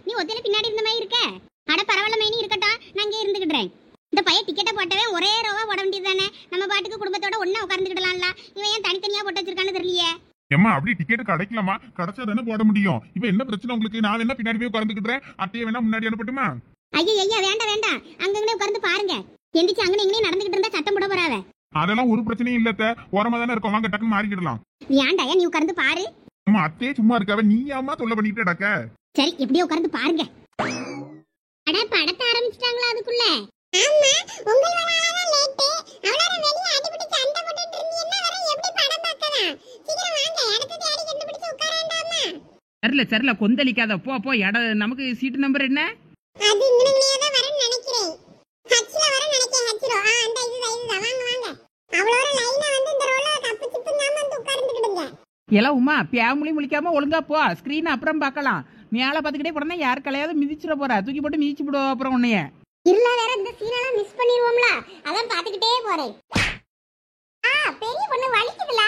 நீ ஒத்தையில பின்னாடி இருந்த மாதிரி இருக்க. அட பரவாயில்ல மைனி, இருக்கட்டும், நான் இங்கே இருந்துக்கிடுறேன். இந்த பையன் டிக்கெட்டை போட்டவே ஒரே ரோவா போட வேண்டியது தானே. நம்ம பாட்டுக்கு குடும்பத்தோட ஒண்ணா உட்கார்ந்துக்கிடலாம்ல. இவன் ஏன் தனித்தனியா போட்டு வச்சிருக்கான்னு தெரியலையே. ஏம்மா அப்படி டிக்கெட் கிடைக்கலாமா? கிடைச்சா தானே போட முடியும். இப்ப என்ன பிரச்சனை உங்களுக்கு? நான் வேணா பின்னாடி போய் உட்கார்ந்துக்கிட்டேன், அத்தையை வேணா முன்னாடி அனுப்பட்டுமா? ஐயா வேண்டாம் வேண்டாம், அங்கங்கனே உட்கார்ந்து பாருங்க. எந்திரிச்சு அங்கனே இங்கனே நடந்துகிட்டு இருந்தா சத்தம் போட போறாவ. அதெல்லாம் ஒரு பிரச்சனையும் இல்லத்த, ஓரமா தானே இருக்கோம், வாங்க டக்குன்னு மாறிக்கிடலாம். ஏன்டா நீ உட்கார்ந்து பாரு. அம்மா அத்தையே சும்மா இருக்காவ, நீ ஏமா தொல்லை பண்ணிட்டு டக்க? சரி எப்படியோ உட்கார்ந்து பாருங்க. அட படத்தை ஆரம்பிச்சிட்டாங்களா அதுக்குள்ள? ஆமா, உங்கள் வராத லேட். அவளார வெளிய அடிபட்டு சண்டை போட்டுட்டு இருந்தீன்னா வர எப்படி படம் பார்க்கலாம்? சீக்கிரம் வாங்க, இடத்தை தேடி கண்டுபிடிச்சு உட்காரண்டாமா. சரில கொந்தளிக்காத, போ போ. நமக்கு சீட் நம்பர் என்ன? அது இங்கனே தான் வரேன்னு நினைக்கிறேன். ஹச்ல வரேன்னு நினைக்கிறேன். ஹச்ல அந்த இதுதான் வாங்க. அவளோட லைனா வந்து இந்த ரோல தப்பு சிப்புங்காம வந்து உட்கார்ந்துக்கிடுங்க. எல்லாம் உமா பேமுலி முழிக்காம ஒழுங்கா போ. ஸ்கிரீன் அப்புறம் பார்க்கலாம். மேல பாத்துக்கிட்டே போறனா யார் கலையாவது மிதிச்சிட போறா. தூக்கி போட்டு மிதிச்சு விடுவோம் அப்புறம் உன்னைய. இல்ல வேற இந்த சீனெல்லாம் மிஸ் பண்ணிடுவோம்ல, அதான் பாத்துக்கிட்டே போறேன். பெரிய பொண்ணு வலிக்குதுல.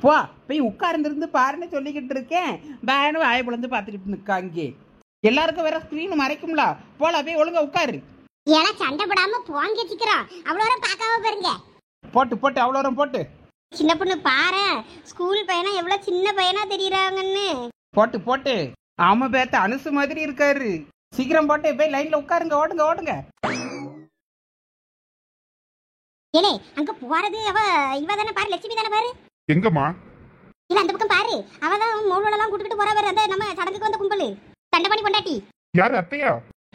போ போய் உட்கார்ந்துருந்து பாருன்னு சொல்லிக்கிட்டு இருக்கேன். பேனு வாயை பிளந்து பாத்துக்கிட்டு நிக்காங்க. எல்லாருக்கும் வேற ஸ்கிரீன் மறைக்கும்ல. போல போய் ஒழுங்கா உட்காரு. ஏல சண்டை போடாம போங்க சீக்கிரம். அவ்வளோ பாக்காம பாருங்க. போட்டு அவ்வளோ போட்டு. சின்ன பொண்ணு பாரு, ஸ்கூல் பையனா எவ்வளவு சின்ன பையனா தெரியறாங்கன்னு. போட்டு ஆமா பேத்த அனுசு மாதிரி இருக்காரு. சீக்கிரம் போட்டு போய் லைன்ல உட்காருங்க. ஓடுங்க. ஏலே அங்க போறது இவ தானே பாரு, லட்சுமி தானே பாரு. எங்கம்மா? இல்ல அந்த பக்கம் பாரு, அவதான் மோளோலாம் கூட்டிட்டு போறா வேற. அந்த நம்ம சடங்குக்கு வந்த கும்பல் சண்டை பண்ணி பொண்டாட்டி. யாரு அத்தையா?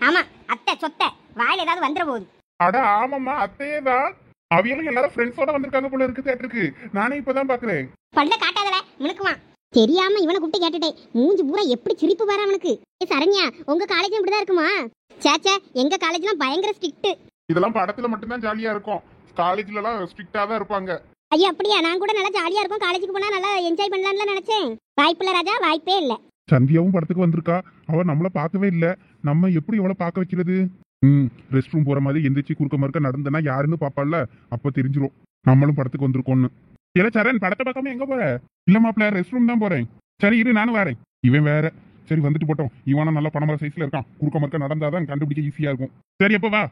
ஆமா அத்தை சொத்தை, வாயில ஏதாவது வந்துற போகுது. அட ஆமாம்மா அத்தையே தான். அவியலும் எல்லாரும் ஃப்ரெண்ட்ஸோட வந்திருக்காங்க போல இருக்கு தியேட்டருக்கு. நானே இப்பதான் பாக்குறேன். பல்ல காட்டாதல முழுக்குவான். தெரியாம இவனை கூப்பிட்டு கேட்டுட்டேன். மூஞ்சி பூரா எப்படி சிரிப்பு வர அவனுக்கு. சரண்யா, உங்க காலேஜ் இப்படிதான் இருக்குமா? சேச்சே, எங்க காலேஜ்லாம் பயங்கர ஸ்ட்ரிக்ட். இதெல்லாம் படத்துல மட்டும்தான் ஜாலியா இருக்கும், காலேஜ்ல எல்லாம் ஸ்ட்ரிக்டா தான் இருப்பாங்க. ஐயா அப்படியா? நான் கூட நல்லா ஜாலியா இருக்கும், காலேஜுக்கு போனா நல்லா என்ஜாய் பண்ணலாம்னு நினைச்சேன். வாய்ப்பில்ல ராஜா, வாய்ப்பே இல்ல. சந்தியாவும் படத்துக்கு வந்திருக்கா. அவ நம்மள பார்க்கவே இல்ல. நம்ம எப்படி அவளை பார்க்க வைக்கிறது? ரெஸ்ட் ரூம் போற மாதிரி எந்திரிச்சு குறுக்க மறுக்க நடந்தனா யாருன்னு பாப்பால, அப்ப தெரிஞ்சிரும் நம்மளும் படத்துக்கு வந்திருக்கோம்னு. இல்ல சரண், படத்தை பார்க்காம எங்க போற? இல்ல மாப்பிள்ள, ரெஸ்ட் ரூம் தான் போறேன். சரி இரு, நானும் வரேன். இவன் வேற. சரி வந்துட்டு போட்டோம். இவனா நல்லா பணமர சைஸ்ல இருக்கான், குறுக்க மறுக்க நடந்தாதான் கண்டுபிடிக்க ஈஸியா இருக்கும். சரி அப்ப வா.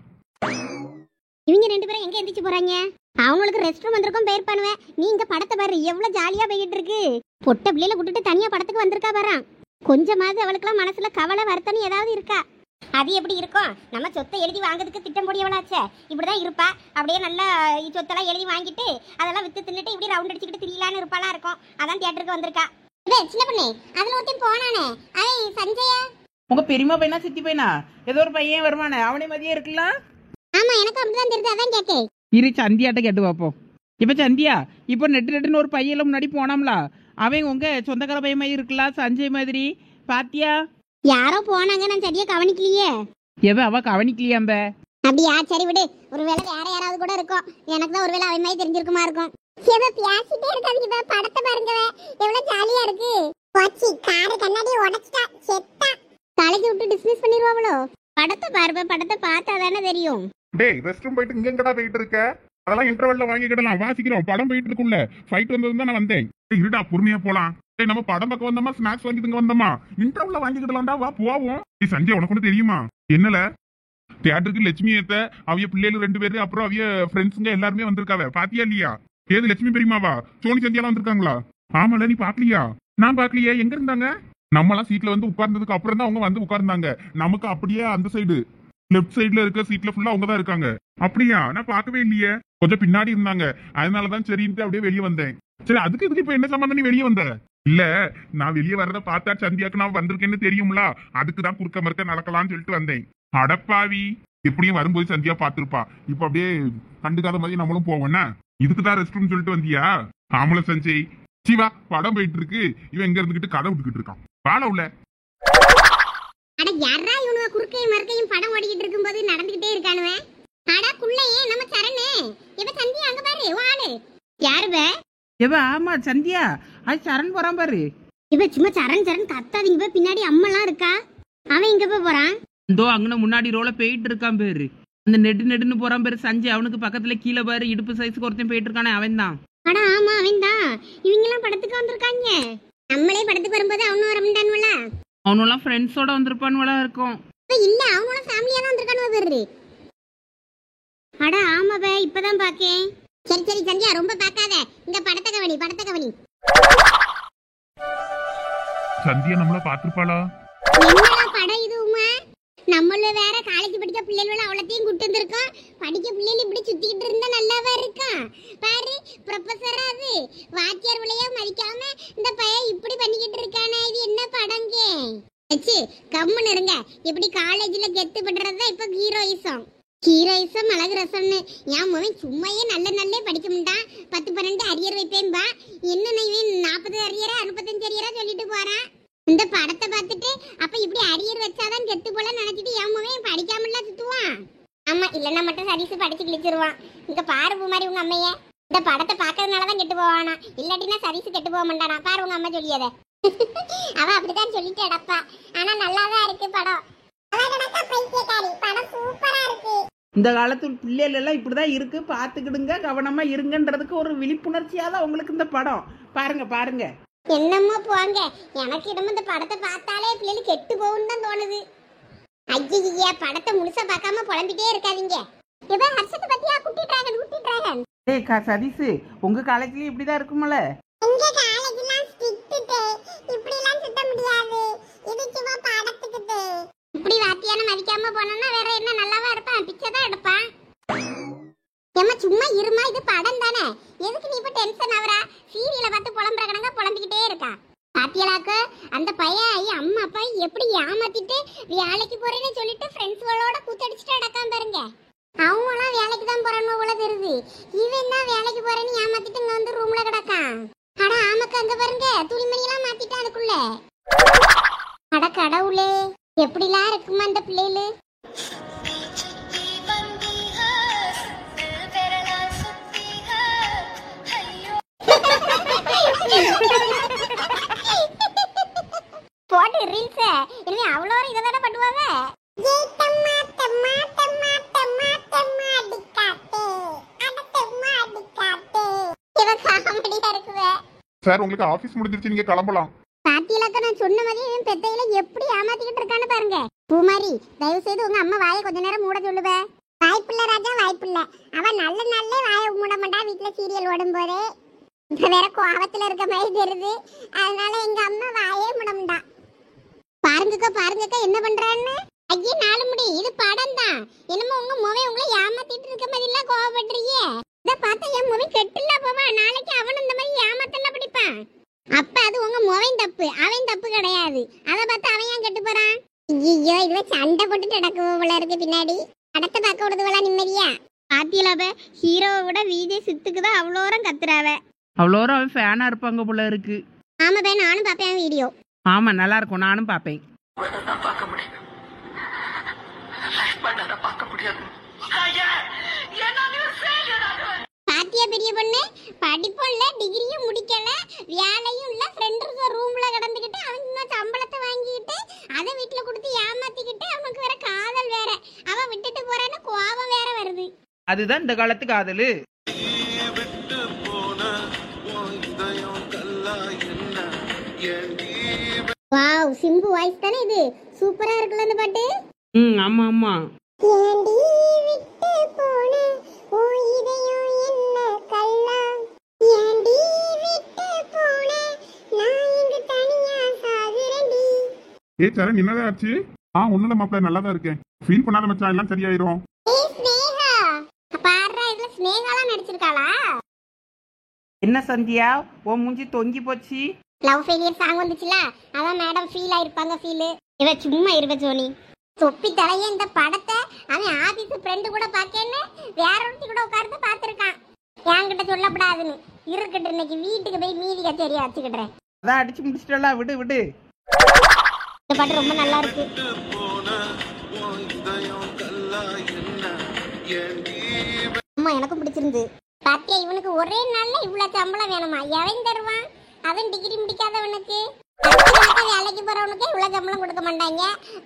இவங்க ரெண்டு பேரும் எங்க எந்திரிச்சு போறாங்க? அவங்களுக்கு ரெஸ்ட் ரூம் வந்திருக்கும் பேர் பண்ணுவேன். நீ இங்க படத்தை பாரு, எவ்வளவு ஜாலியா போயிட்டு இருக்கு. பொட்ட பிள்ளையில கூட்டிட்டு தனியா படத்துக்கு வந்திருக்கா பாரு. கொஞ்சமாவது அவளுக்குலாம் மனசுல கவலை வருத்தம் ஏதாவது இருக்கா? அது எப்படி இருக்கும்? நம்ம சொத்தை எழுதி வாங்குறதுக்கு திட்டம் போடியவளாச்சே. இப்படிதான் இருப்பா. அப்படியே நல்லா சொத்தெல்லாம் எழுதி வாங்கிட்டு அதெல்லாம் வித்து தின்னுட்டு இப்படி ரவுண்ட் அடிச்சுக்கிட்டு திரியலான்னு இருப்பாளா இருக்கும். அதான் தியேட்டருக்கு வந்திருக்கா. சின்ன பொண்ணு, அதுல ஒருத்தன் போனானே, சஞ்சயா. உங்க பெரியமா பையனா சித்தி பையனா? ஏதோ ஒரு பையன் வருவானே, அவனே மதியம் இருக்கலாம். ஆமா, எனக்கு அப்படிதான் தெரியுது, அதான் கேட்டேன். இரு சந்தியாட்ட கேட்டு பார்ப்போம். இப்ப சந்தியா, இப்போ நெட்டுன்னு ஒரு பையெல்லாம் முன்னாடி போனாம்ல, அவன் உங்க சொந்தக்கார பையன் மாதிரி இருக்கலாம், சஞ்சய் மாதிரி. பாத்தியா? யாரோ போனாங்க, நான் சரியா கவனிக்கலையே. அவ கவனிக்கலையாம்ப. அப்படியா? சரி விடு. ஒருவேளை வேற யாராவது கூட இருக்கும். எனக்கு தான் ஒருவேளை அவன் மாதிரி தெரிஞ்சிருக்குமா இருக்கும். பேசிட்டே இருக்காங்க. படத்தை பாருங்க, எவ்வளவு ஜாலியா இருக்கு. போச்சி, காரு கண்ணாடி உடைச்சிட்டா, செத்தா. காலேஜ் விட்டு டிஸ்மிஸ் பண்ணிடுவாங்களோ? படத்தை பாருப்ப, படத்தை பார்த்தா தானே தெரியும். டேய், ரெஸ்ட் ரூம் போயிட்டு இங்க எங்கடா போயிட்டு இருக்க? அதெல்லாம் இன்டர்வெல்ல வாங்கிக்கிடலாம், வாசிக்கிறோம். படம் போயிட்டு இருக்குள்ள ஃபைட் வந்ததுதான் நான் வந்தேன். இருடா, பொறுமையா போலாம். நம்ம படம் பக்கம் வந்தோமா, ஸ்நாக்ஸ் வாங்கிட்டு வந்தோமா, இன்டர்வெல்ல வாங்கிக்கிடலாம்டா, வா போவோம். சஞ்சய், உனக்கு ஒண்ணு தெரியுமா? என்னல தியேட்டருக்கு லட்சுமி ஏத்த அவிய பிள்ளைகள் 2 பேரு, அப்புறம் அவிய ஃப்ரெண்ட்ஸுங்க எல்லாருமே வந்திருக்காவ. பாத்தியா இல்லையா? ஏது லட்சுமி பெரியமாவா, சோனி சந்தியாலாம் வந்திருக்காங்களா? ஆமால, நீ பாக்கலையா? நான் பாக்கலையே. எங்க இருந்தாங்க? நம்மளாம் சீட்ல வந்து உட்கார்ந்ததுக்கு அப்புறம் தான் அவங்க வந்து உட்கார்ந்தாங்க. நமக்கு அப்படியே அந்த சைடு லெஃப்ட் சைடுல இருக்க சீட்ல ஃபுல்லா அவங்க தான் இருக்காங்க. அப்படியா? நான் பார்க்கவே இல்லையே. கொஞ்சம் பின்னாடி இருந்தாங்க, அதனாலதான் சரின்ட்டு அப்படியே வெளியே வந்தேன். சரி, அதுக்கு இதுக்கு இப்ப என்ன சம்பந்தம் நீ வெளியே வந்த? இல்ல, நான் வெளியே வர்றத பார்த்தா சந்தியாக்கு நான் வந்திருக்கேன்னு தெரியும்ல, அதுக்குதான் குறுக்க மறுக்க நடக்கலாம்னு சொல்லிட்டு வந்தேன். அடப்பாவி, எப்படியும் வரும்போது சந்தியா பாத்துருப்பா. இப்ப அப்படியே கண்டுக்காத மாதிரி நம்மளும் போவோம்னா, இதுக்குதான் ரெஸ்ட் ரூம் சொல்லிட்டு வந்தியா? ஆமல சஞ்சய், சிவா, படம் போயிட்டு இருக்கு. இவன் எங்க இருந்துகிட்டு கதை விட்டுக்கிட்டு இருக்கான். வாழ உள்ள. அட யாரா இவனுவ குறுக்கையும் மறுக்கையும் படம் ஓடிக்கிட்டு இருக்கும்போது நடந்துகிட்டே இருக்கானுவே. அட குள்ளையே நம்ம சரணே. இவ சந்தியா அங்க பாரு, வாடு. யாரு பே? ஆமா சந்தியா, அது சரண் போறான் பாரு. இவ சும்மா சரண் கத்தாதீங்க. பின்னாடி அம்மெல்லாம் இருக்கா. அவன் இங்க போய் போறான். இதோ அங்கன முன்னாடி ரோல போயிட்டு இருக்கான் பேரு. அந்த நெடுன்னு போறான் பேரு சஞ்சய். அவனுக்கு பக்கத்துல கீழே பாரு, இடுப்பு சைஸ்க்கு ஒருத்தன் போயிட்டு இருக்கானே, அவன் தான். அட ஆமா, அவன் தான். இவங்க எல்லாம் படத்துக்கு வந்திருக்காங்க. நம்மளே படத்துக்கு வரும்போது அவனும் வரமாட்டானுல. அவனெல்லாம் ஃப்ரெண்ட்ஸோட வந்திருப்பானுவலா இருக்கும். இல்ல அவனோட ஃபேமிலியா தான் வந்திருக்கானு பாரு. அட ஆமாவே இப்பதான் பாக்கேன். சரி சரி சந்தியா ரொம்ப பார்க்காத. இந்த படத்தை கவனி. சந்தியா நம்மள பாத்துருப்பாளா? என்னடா படம் இது உமா? நம்மள வேற காலேஜ் படிக்க பிள்ளைகள அவ்வளத்தையும் கூட்டி வந்திருக்கோம். படிக்க பிள்ளைகள் இப்படி சுத்திட்டு இருந்தா நல்லாவா இருக்கும்? பாரு ப்ரொஃபசரா அது வாத்தியார் விளையா மதிக்காம இந்த பையன் இப்படி பண்ணிக்கிட்டு இருக்கானே, இது என்ன படங்க? அச்சி கம்முன்னு இருங்க. இப்படி காலேஜ்ல கெத்து பண்றதா இப்ப ஹீரோயிசம் அழகு ரசம்னு. என் மகன் சும்மையே நல்ல படிக்க முடியான். 10-12 அரியர் வைப்பேன்பா. என்ன இவன் 40 அரியரா 35 அரியரா சொல்லிட்டு போறான். இந்த படத்தை பார்த்துட்டு அப்ப இப்படி அரியர் வச்சாதான் கெத்து போல நினைச்சிட்டு என் மகன் படிக்காமலாம் சுத்துவான். ஆமா இல்லன்னா மட்டும் சரிசு படிச்சு கிழிச்சிருவான். இங்க பாரு பூமாரி உங்க அம்மைய. இந்த படத்தை பார்க்கறதுனாலதான் கெட்டு போவானா, இல்லாட்டினா சரிசு கெட்டு போக மாட்டானா. பாரு உங்க அம்மா சொல்லியத. அவ அப்படித்தான் சொல்லிட்டு அடப்பா. ஆனா நல்லாதான் இருக்கு படம். படம் சூப்பரா இருக்கு. இந்த காலத்து பிள்ளைகள் எல்லாம் இப்படிதான் இருக்கு, பாத்துக்கிடுங்க, கவனமா இருங்கன்றதுக்கு ஒரு விழிப்புணர்ச்சியா தான் உங்களுக்கு இந்த படம். பாருங்க. என்னமோ போங்க. எனக்கு இன்னும் இந்த படத்தை பார்த்தாலே பிள்ளைகள் கெட்டு போகும்னு தான் தோணுது. ஐயா படத்தை முழுசா பார்க்காம புலம்பிட்டே இருக்காதீங்க. இவ ஹர்ஷத்தை பத்தியா குட்டி டிராகன். ஏய் சதீஷ், உங்க காலேஜ்லயும் இப்படிதான் இருக்கும்ல? எங்க காலேஜ்லாம் ஸ்ட்ரிக்ட். இப்படி எல்லாம் சுத்த முடியாது. இது சும்மா படத்துக்கு. இப்படி வாத்தியான மதிக்காம போனோம்னா வேற என்ன நல்லாவா இருப்பான்? பிச்சை தான் எடுப்பான். ஏமா சும்மா இருமா, இது படம் தானே. எதுக்கு நீ இப்ப டென்ஷன் ஆவறா? சீரியலை பார்த்து புலம்புறகனங்க புலம்பிக்கிட்டே இருக்கா. பாத்தியலாக்கு அந்த பையன் அம்மா அப்பா எப்படி ஏமாத்திட்டு வேலைக்கு போறேன்னு சொல்லிட்டு ஃப்ரெண்ட்ஸ்களோட கூத்தடிச்சிட்டு அடக்காம பாருங்க. அவங்களாம் வேலைக்கு தான் போறானோ போல தெரியுது. இவன் தான் வேலைக்கு போறேன்னு ஏமாத்திட்டு இங்க வந்து ரூம்ல கிடக்கான். அட ஆமாக்கு அங்க பாருங்க துணிமணி எல்லாம் மாத்திட்டா அதுக்குள்ள. அட கடவுளே எப்படிலாம் இருக்குமா இந்த பிள்ளைகளு. போட்டு ரீல்ஸ் இனிமே அவ்வளோ இததானே பண்ணுவாங்க. சார் உங்களுக்கு ஆபீஸ் முடிஞ்சிருச்சு, நீங்க கிளம்பலாம். பாத்தியலாக்க நான் சொன்ன மாதிரி இவன் பெத்தையில எப்படி ஏமாத்திக்கிட்டு இருக்கான்னு பாருங்க. பூமாரி தயவு செய்து உங்க அம்மா வாயை கொஞ்ச நேரம் மூட சொல்லுவே. வாய்ப்பில்ல ராஜா வாய்ப்பில்ல. அவன் நல்ல வாயை மூட மாட்டா. வீட்டுல சீரியல் ஓடும் போதே வேற கோவத்துல இருக்க மாதிரி தெரியுது. அதனால எங்க அம்மா வாயே மூட மாட்டா. பாருங்கக்கா என்ன பண்றான்னு. ஐயே நாலு முடி இது படம் தான். என்னமோ உங்க மோவே உங்களை ஏமாத்திட்டு இருக்க மாதிரி எல்லாம் கோவப்படுறீங்க. இத பார்த்தா என் மோவே கெட்டுல போவான். நாளைக்கு அவன் இந்த மாதிரி ஏமாத்தல பிடிப்பான். அப்ப அது உங்க மோவின் தப்பு, அவன் தப்பு கிடையாது. அத பார்த்து அவன் ஏன் கெட்டு போறான்? ஐயோ இதுவே சண்டை போட்டுட்டு நடக்குவ போல இருக்கு பின்னாடி. படத்தை பார்க்க விடுதுவளா நிம்மதியா? பாத்தியலாப ஹீரோவை விட விஜய் சித்துக்கு தான் அவ்வளோரம் கத்துறாவ. அவ்வளோரம் அவன் ஃபேனா இருப்பாங்க போல இருக்கு. ஆமா பே நானும் பாப்பேன் வீடியோ. ஆமா நல்லா இருக்கும், நானும் பாப்பேன். பாத்தியா பெரிய பொண்ணு, படிப்பும் இல்ல டிகிரியும் முடிக்கல வேலையும் இல்ல, ஃப்ரெண்ட்ஸ் ரூம்ல கடந்துக்கிட்டு அவங்க சம்பளத்தை வாங்கிட்டு அதை வீட்டுல கொடுத்து ஏமாத்திக்கிட்டு அவனுக்கு வேற காதல் வேற. அவன் விட்டுட்டு போறான்னு கோபம் வேற வருது. அதுதான் இந்த காலத்து காதலு. வாவ் சிம்பு வாய்ஸ் தானே இது. சூப்பரா இருக்குல்ல இந்த பாட்டு. ஆமா ஏண்டி விட்டு போன ஓ இதயம் என்ன கல்லா, ஏண்டி விட்டு போன நான் இங்க தனியா சாகுறேன்டி. சரண் என்னதான் ஆச்சு? ஒண்ணுல மாப்பிள்ள நல்லா தான் இருக்கேன். ஃபீல் பண்ணாத மச்சான், எல்லாம் சரியாயிரும். ஏய் ஸ்னேகா பாருடா, இதுல ஸ்னேகாலாம் நடிச்சிருக்காளா? என்ன சந்தியா உன் மூஞ்சி தொங்கி போச்சு? லவ் ஃபெயிலியர் சாங் வந்துச்சுல, அதான் மேடம் ஃபீல் ஆயிருப்பாங்க. ஃபீல் இவ சும்மா இருக்க சோனி. தொப்பி தலைய இந்த படத்தை அவன் ஆபீஸ் ஃப்ரெண்டு கூட பாக்கேன்னு வேற ஒருத்தி கூட உட்கார்ந்து பாத்துருக்கான். என்கிட்ட சொல்லப்படாதுன்னு இருக்கட்டும். இன்னைக்கு வீட்டுக்கு போய் மீதி கச்சேரியா வச்சுக்கிட்டேன். அதான் அடிச்சு முடிச்சிட்டல, விடு. இந்த பாட்டு ரொம்ப நல்லா இருக்கு. அம்மா எனக்கும் பிடிச்சிருந்து. பாத்தியா இவனுக்கு ஒரே நாள்ல இவ்வளவு சம்பளம் வேணுமா? எவன் தருவான்? அவன் டிகிரி முடிக்காதவனுக்கு, வேலைக்கு போறவனுக்கு இவ்வளவு சம்பளம் கொடுக்க மாட்டாங்க.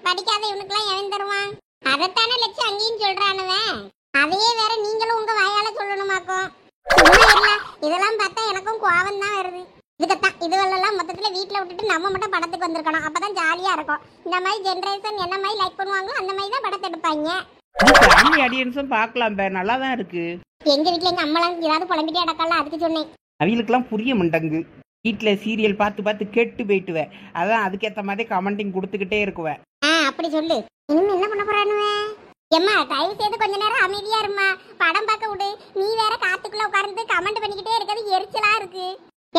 படிக்காத இவனுக்குலாம் எவன் தருவான்? அதைத்தானே லட்சு அங்கேயும் சொல்றானுவன். அதையே வேற நீங்களும் உங்க வாயால சொல்லணுமாக்கும். இதெல்லாம் பார்த்தா எனக்கும் கோபம் தான் வருது. இதுக்கத்தான் இதுவெல்லாம் மொத்தத்துல பிள்ளைகளை வீட்டில் விட்டுட்டு நம்ம மட்டும் படத்துக்கு வந்திருக்கணும். அப்பதான் ஜாலியா இருக்கும். இந்த மாதிரி ஜென்ரேஷன் என்ன மாதிரி லைக் பண்ணுவாங்களோ அந்த மாதிரி தான் படத்தை எடுப்பாங்க. ஃபேமிலி ஆடியன்ஸும் பார்க்கலாம் பே, நல்லா தான் இருக்கு. எங்க வீட்டுல எங்க அம்மாலாம் ஏதாவது புலம்பிட்டே அடக்கல, அதுக்கு சொன்னேன். அவங்களுக்குலாம் புரிய மாட்டேங்கு. வீட்டில் சீரியல் பார்த்து பார்த்து கெட்டு போயிட்டுவேன். அதான் அதுக்கேற்ற மாதிரி கமெண்டிங் கொடுத்துக்கிட்டே இருக்குவேன். அப்படி சொல்லு. இனிமே என்ன பண்ண போறானுவே? எம்மா தயவு செய்து கொஞ்ச நேரம் அமைதியா இருமா, படம் பார்க்க விடு. நீ வேற காத்துக்குள்ள உட்கார்ந்து கமெண்ட் பண்ணிக்கிட்டே இருக்கிறது எரிச்சலா இருக்கு.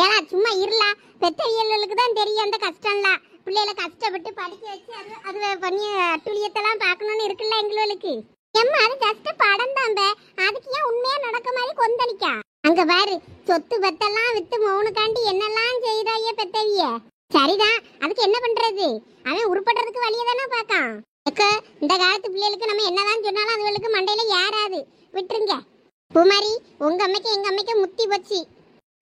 ஏன்னா சும்மா இருளா, பெற்றவியல்களுக்கு தான் தெரியும் அந்த கஷ்டம்லாம். பிள்ளைகளை கஷ்டப்பட்டு படிக்க வச்சு அது பண்ணி அட்டுழியத்தெல்லாம் பார்க்கணும்னு இருக்குல்ல எங்களுக்கு. எம்மா அது ஜஸ்ட் படம் தான், அதுக்கு ஏன் உண்மையா நடக்க மாதிரி கொந்தளிக்கா? அங்க பாரு, சொத்து பத்தெல்லாம் வித்து மௌனுக்காண்டி என்னெல்லாம் செய்தாயே பெத்தவிய. சரிதான், அதுக்கு என்ன பண்றது? அவன் உருப்படுறதுக்கு வழியை தானே பார்க்கான். இந்த காலத்து பிள்ளைகளுக்கு நம்ம என்னதான் சொன்னாலும் அதுகளுக்கு மண்டையில ஏறாது, விட்டுருங்க. பூமாரி, உங்க அம்மைக்கு எங்க அம்மைக்கு முத்தி போச்சு.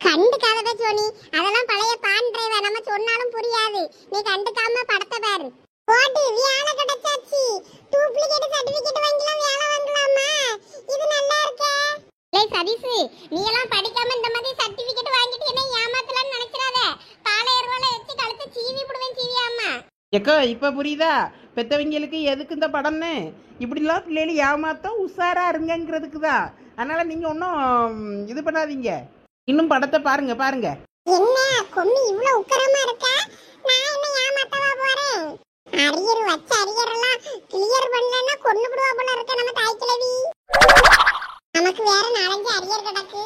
கண்டுக்காதத சோனி, அதெல்லாம் பழைய பான் டிரைவர், நம்ம சொன்னாலும் புரியாது. நீ கண்டுக்காம படத்தை பாரு. போட்டு வேலை கிடைச்சாச்சு. டூப்ளிகேட் சர்டிபிகேட் வாங்கிலாம் வேலை வாங்கலாமா? இது நல்லா இருக்கே. டேய் சதீஷ், நீ எல்லாம் படிக்காம இந்த மாதிரி சர்டிபிகேட் வாங்கிட்டு என்ன ஏமாத்தலாம்னு நினைச்சிராத. பாலையர்வால வச்சு கழுத்து சீவி புடுவேன், சீவியாமா. எக்கோ இப்போ புரியுதா பெற்றவங்களுக்கு எதுக்கு இந்த படம்னு? இப்படிலாம் பிள்ளைகள் ஏமாத்தம் உஷாராக இருங்கங்கிறதுக்கு தான். அதனால் நீங்கள் ஒன்றும் இது பண்ணாதீங்க, இன்னும் படத்தை பாருங்க பாருங்க. என்ன கொம்மி இவ்ளோ உக்கரமா இருக்க? நான் என்ன ஏமாத்தவா போறேன்? அரியர் வச்ச அரியரெல்லாம் கிளியர் பண்ணலன்னா கொன்னு விடுவா போல இருக்க நம்ம தாய் கிழவி. நமக்கு வேற 4-5 அரியர் கிடக்கு.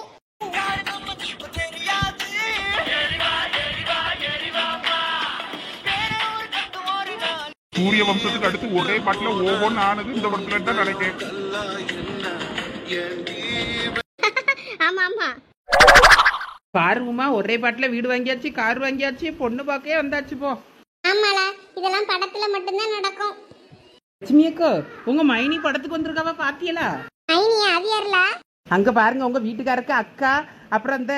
சூரிய வம்சத்துக்கு அடுத்து ஒரே பாட்டுல ஒவ்வொன்னு ஆனது இந்த படத்துல தான் நினைக்கிறேன். ஆமா ஆமா, பாருமா, ஒரே பாட்டில் வீடு வாங்கியாச்சு, கார் வாங்கியாச்சு, பொண்ணு பார்க்கவே வந்தாச்சு. போ ஆமால, இதெல்லாம் படத்துல மட்டும்தான் நடக்கும். லட்சுமி அக்கா, உங்க மைனி படத்துக்கு வந்திருக்காவா பாத்தியலா? ஐனியா அது யாருல? அங்க பாருங்க, உங்க வீட்டுக்காரருக்கு அக்கா, அப்புறம் அந்த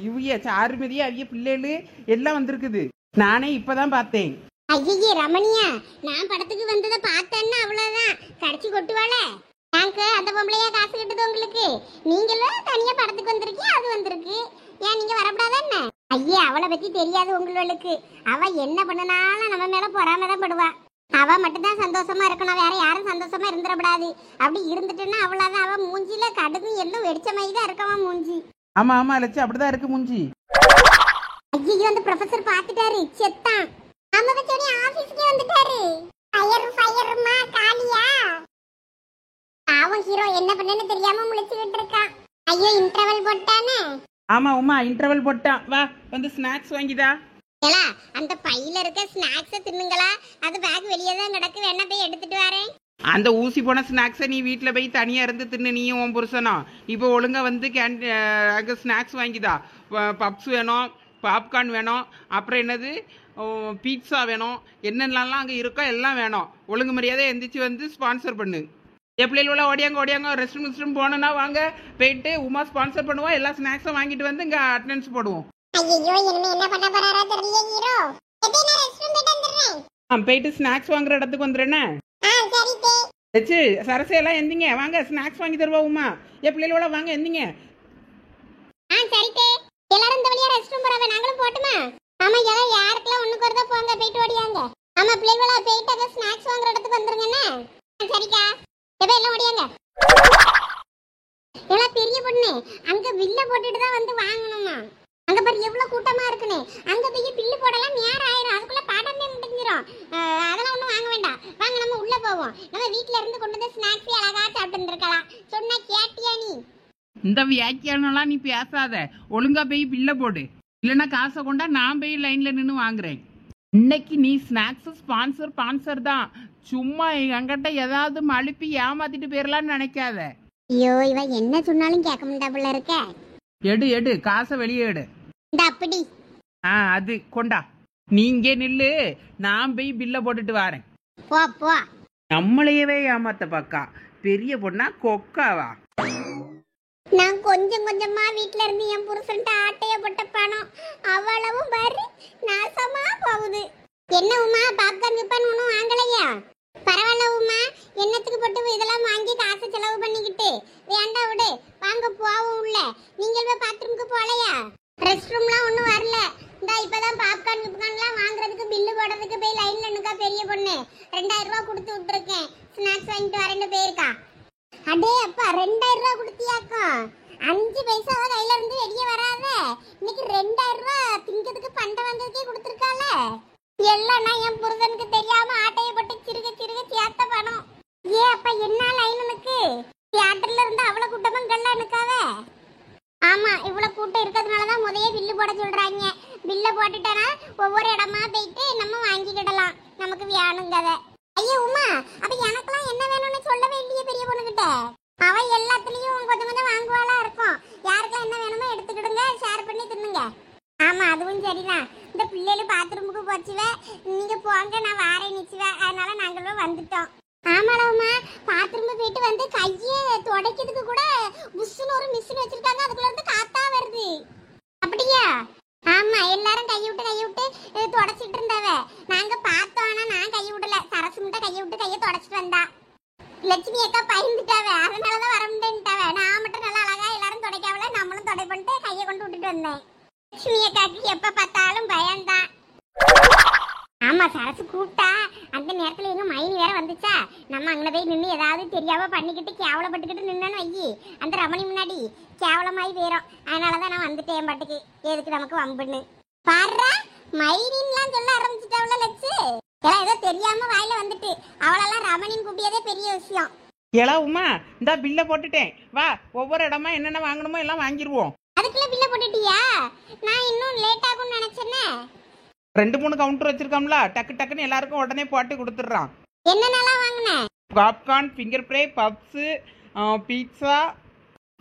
இவ்விய சாருமதியா அவிய பிள்ளைகளு எல்லாம் வந்திருக்குது. நானே இப்பதான் பார்த்தேன். ஐயே ரமணியா, நான் படத்துக்கு வந்ததை பார்த்தேன்னா அவ்வளவுதான், கடிச்சு கொட்டுவாள. எனக்கு அந்த பொம்பளையா காசு கட்டுது உங்களுக்கு? நீங்களும் தனியா படத்துக்கு வந்திருக்கீங்க, அது வந்திருக்கு. ஏன் நீங்க வரக்கூடாதா என்ன? ஐயே அவளை பத்தி தெரியாது உங்களுக்கு. அவ என்ன பண்ணுனாலும் நம்ம மேல பொறாமதான் படுவா. அவ மட்டும்தான் சந்தோஷமா இருக்கணும், வேற யாரும் சந்தோஷமா இருந்துடக்கூடாது. அப்படி இருந்துட்டுன்னா அவ்வளவுதான். அவ மூஞ்சில கடுகு எல்லாம் வெடிச்ச மாதிரி தான் இருக்கவா மூஞ்சி. ஆமா ஆமா லட்சு, அப்படிதான் இருக்கு மூஞ்சி. ஐயோ அந்த ப்ரொஃபசர் பாத்துட்டாரு, செத்தான். அம்மா சொல்லி ஆபீஸ்க்கு வந்துட்டாரு. ஃபயர்மா காலியா? அவன் ஹீரோ என்ன பண்ணனு தெரியாம முழிச்சுக்கிட்டு இருக்கான். ஐயோ இன்டர்வல் போட்டானே. ஆமா உமா, இன்டர்வல் போட்டான். வா வந்து ஸ்நாக்ஸ் வாங்கிதா. ஏலா அந்த பையில இருக்க ஸ்நாக்ஸை தின்னுங்களா? அது பேக் வெளியே தான் கிடக்கு, வேணா போய் எடுத்துட்டு வரேன். அந்த ஊசி போன ஸ்நாக்ஸை நீ வீட்டில் போய் தனியாக இருந்து தின்னு, நீயும் உன் புருஷனா. இப்போ ஒழுங்காக வந்து அங்கே ஸ்நாக்ஸ் வாங்கிதா. பப்ஸ் வேணும், பாப்கார்ன் வேணும், அப்புறம் என்னது பீட்சா வேணும், என்னென்னலாம் அங்கே இருக்கோ எல்லாம் வேணும். ஒழுங்கு மரியாதை எந்திரிச்சு வந்து ஸ்பான்சர் பண்ணு. பிள்ளைகள ஓடியாங்க ரெஸ்ட் ரூம் போனோன்னா வாங்க, போயிட்டு உமா ஸ்பான்சர் பண்ணுவோம். எல்லா ஸ்நாக்ஸும் வாங்கிட்டு வந்து இங்கே அட்டெண்டன்ஸ் போடுவோம். ஐயோ இனிமே என்ன பண்ண போறாரோ தெரியல ஹீரோ. நான் ரெஸ்ட் ரூம் போயிட்டு வந்துறேன். போயிட்டு ஸ்நாக்ஸ் வாங்குற இடத்துக்கு வந்துடுறேனே. சரி தே. வச்சு சரசையெல்லாம் எந்திங்க, வாங்க ஸ்நாக்ஸ் வாங்கி தருவா உமா. பிள்ளைகளோட வாங்க எந்திங்க. சரி தே. எல்லாரும் இந்த வழியா ரெஸ்ட் ரூம் போறாங்க, நாங்களும் போட்டுமா? ஆமா எல்லாரும் யாருக்கெல்லாம் ஒண்ணுக்கு வரதா போங்க, போயிட்டு ஓடியாங்க. ஆமா பிள்ளைகளா போயிட்டு அங்க ஸ்நாக்ஸ் வாங்குற இடத்துக்கு வந்துருங்கண்ணே. சரிக்கா, எப்ப எல்லாம் ஓடியாங்க. எல்லாம் பெரிய பொண்ணு அங்க வில்ல போட்டுட்டு தான் வந்து வாங்கணுமா? அங்க பாரு எவ்வளவு கூட்டமா இருக்குன்னு. அங்க போய் பில்லு போடலாம், நேரம் ஆயிரும், அதுக்குள்ள பாடமே முடிஞ்சிரும். அதெல்லாம் ஒண்ணும் வாங்க வேண்டாம், வாங்க நம்ம உள்ள போவோம். நம்ம வீட்ல இருந்து கொண்டு வந்து ஸ்நாக்ஸ் அழகா சாப்பிட்டு இருக்கலாம். சொன்னா கேட்டியா நீ? இந்த வியாக்கியானலாம் நீ பேசாத, ஒழுங்கா போய் பில்லை போடு. இல்லைன்னா காசை கொண்டா நான் போய் லைன்ல நின்று வாங்குறேன். இன்னைக்கு நீ ஸ்நாக்ஸ் ஸ்பான்சர் தான். சும்மா என்கிட்ட ஏதாவது மழுப்பி ஏமாத்திட்டு போயிடலான்னு நினைக்காத. ஐயோ இவ என்ன சொன்னாலும் கேட்க முடியாதுல இருக்க. எடு காசை வெளியே எடு. இந்த அப்படி அது கொண்டா. நீங்க நில்லு, நான் போய் பில்லை போட்டுட்டு வரேன். போ போ. நம்மளையவே ஏமாத்த பாக்கா, பெரிய பொண்ணா கொக்காவா? நான் கொஞ்சம் கொஞ்சமா வீட்ல இருந்து என் புருஷன்ட்ட ஆட்டைய போட்ட பணம் அவ்வளவும் பாரு நாசமா போகுது. என்ன உமா பாப்கார்ன் விப்பான் ஒன்றும் வாங்கலையா? பரவாயில்ல உமா, என்னத்துக்கு போட்டு இதெல்லாம் வாங்கி காசு செலவு பண்ணிக்கிட்டு. வேண்டாம் விடு, வாங்க போவோம் உள்ள. நீங்கள் போய் பாத்ரூமுக்கு போலையா? ரெஸ்ட் ரூம்லாம் ஒன்றும் வரல. இந்த இப்பதான் பாப்கார்ன் பாப்கார்ன் கிப்கார்ன்லாம் வாங்குறதுக்கு பில்லு போடுறதுக்கு போய் லைன்ல நிக்கா பெரிய பொண்ணு. 2000 ரூபாய் கொடுத்து விட்டுருக்கேன். ஸ்நாக்ஸ் வாங்கிட்டு வரேன்னு போயிருக்கா. அடே அப்பா 2000 ரூபாய் கொடுத்தியாக்கா? 5 பைசா கையில இருந்து வெளியே வராத. இன்னைக்கு 2000 ரூபாய் திங்கிறதுக்கு பண்டை வாங்குறதுக்கே கொடுத்துருக்கால. எல்லாம் நான் என் புருஷனுக்கு தெரியாம ஆட்டையை போட்டு சிறுக சிறுக சேர்த்த பணம். ஏ அப்பா என்ன லைன் எனக்கு? தியேட்டர்ல இருந்து அவ்வளவு கூட்டமும் கல்ல நிக்காத. ஆமா இவ்வளவு கூட்டம் இருக்கிறதுனாலதான் முதைய பில்லு போட சொல்றாங்க. பில்ல போட்டுட்டேன்னா ஒவ்வொரு இடமா போயிட்டு நம்ம வாங்கிக்கிடலாம். நமக்கு வேணுங்கத. ஐயோ உமா, அப்ப எனக்கெல்லாம் என்ன வேணும்னு சொல்லவே இல்லையே பெரிய பொண்ணுகிட்ட. அவ எல்லாத்துலயும் கொஞ்சம் கொஞ்சம் வாங்குவாளா இருக்கும். யாருக்கெல்லாம் என்ன வேணுமோ எடுத்துக்கிடுங்க, ஷேர் பண்ணி தின்னுங்க. ஆமா அதுவும் சரிதான். இந்த பிள்ளைகள் பாத்ரூமுக்கு போச்சுவே, நீங்க போங்க நான் வாரேன் நிச்சுவே. அதனால நாங்களும் வந்துட்டோம். ஆமாடா பாத்ரூம் போயிட்டு வந்து கையை துடைக்கிறதுக்கு கூட புஷ்னு ஒரு மிஷின் வச்சிருக்காங்க. அதுக்குள்ள இருந்து காத்தா வருது. அப்படியா? ஆமா எல்லாரும் கையை விட்டு துடைச்சிட்டு இருந்தாவ. நாங்க பார்த்தோம், ஆனா நான் கையை விடல. சரசு முட்டை கையை விட்டு கையை துடைச்சிட்டு வந்தா. லட்சுமி அக்கா பயந்துட்டாவ, அதனாலதான் வர முடியன்ட்டாவ. நான் மட்டும் நல்லா அழகா எல்லாரும் துடைக்காவல, நம்மளும் துடை பண்ணிட்டு கையை கொண்டு விட்டுட்டு வந்தேன். லட்சுமி அக்காக்கு எப்ப பார்த்தாலும் பயம்தான். ஆமா சரசு கூப்பிட்டா அந்த நேரத்துல எங்க மைனி வேற வந்துச்சா. நம்ம அங்க போய் நின்று ஏதாவது தெரியாம பண்ணிக்கிட்டு கேவலப்பட்டுக்கிட்டு நின்னு வையி, அந்த ரமணி முன்னாடி கேவலமாயி போயிடும். அதனாலதான் நான் வந்துட்டேன் பாட்டுக்கு. எதுக்கு நமக்கு வம்புன்னு பாடுறா. மைனின்லாம் சொல்ல ஆரம்பிச்சுட்டாவுல லட்சு. எல்லாம் ஏதோ தெரியாம வாயில வந்துட்டு. அவளெல்லாம் ரமணின்னு கூப்பியதே பெரிய விஷயம். ஏலா உமா, இந்த பில்லை போட்டுட்டேன். வா, ஒவ்வொரு இடமா என்னென்ன வாங்கணுமோ எல்லாம் வாங்கிடுவோம். அதுக்குள்ள பில்ல போட்டுட்டியா? நான் இன்னும் லேட் ஆகும்னு நினைச்சேன்னே. 2-3 கவுண்டர் வச்சிருக்கோம்ல, டக்கு டக்குன்னு எல்லாருக்கும் உடனே போட்டு கொடுத்துட்றான். என்னென்னலாம் வாங்கின? Popcorn, finger fry, puffs, pizza,